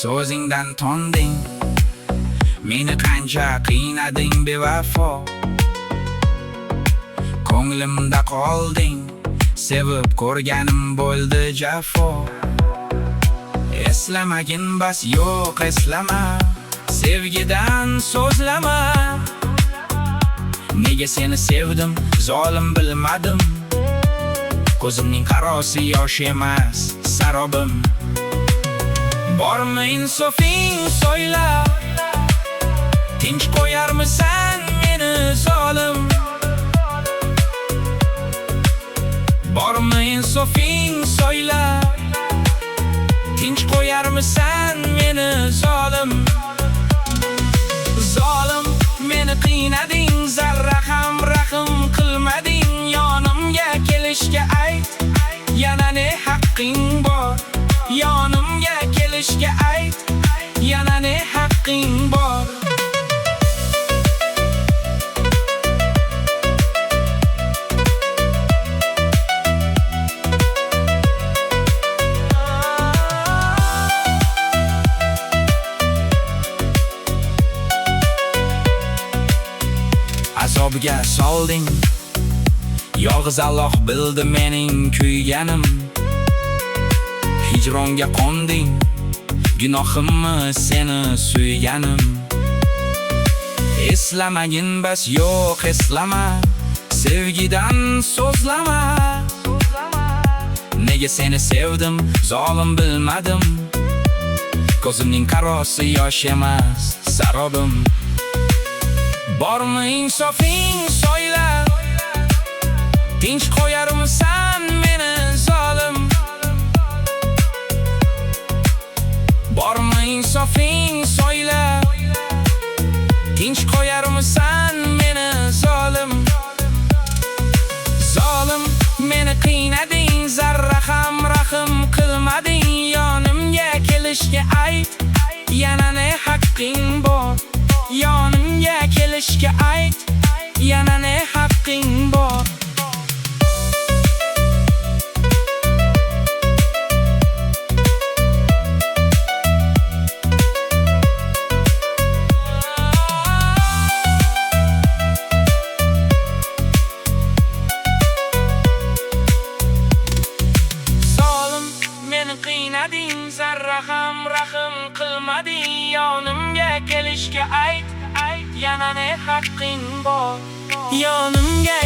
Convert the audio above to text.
so'zingdan tonding, meni qancha qiynading bevafo. Ko'nglimda qolding, sevib ko'rganim bo'ldi jafo. Eslamagin bas, yo'q eslama, sevgidan so'zlama. Nega seni sevdim, zolim bilmadim. Ko'zimning qarosi yosh emas, sarobim. Bormi insofing so'yla, tinch qo'yarmisan meni zolim? Bormi insofing so'yla, tinch qo'yarmisan meni zolim? Zolim, meni qiynading, zarra ham rahim qilmading. Yonimga kelishga ayt, yana ne haqqing bor? Yonimga kelishga ayt, yana ne haqqing bor? Azobga solding, yolg'iz Alloh bildi mening kuyganim. Hijronga qonding, gunohimmi seni suyganim. Eslamagin bas, yo'q eslama, sevgidan so'zlama. Nega seni sevdim, zolim bilmadim. Ko'zimning qarosi yosh emas, sarobim. Bormi insofing so'yla, tinch qo'yarmisan meni zolim? Bormi insofing so'yla, tinch qo'yarmisan meni zolim? Zolim, meni qiynading, zarra ham rahim qilmading. Yonimga kelishga ayt, yana ne haqqing bor? Yonimga kelishga ayt, yana ne haqqing bor? Zolim, meni qiynading, zarra ham rahim qilmading. Yonimga kelishga ayt, yana ne haqqing bor? Yonimga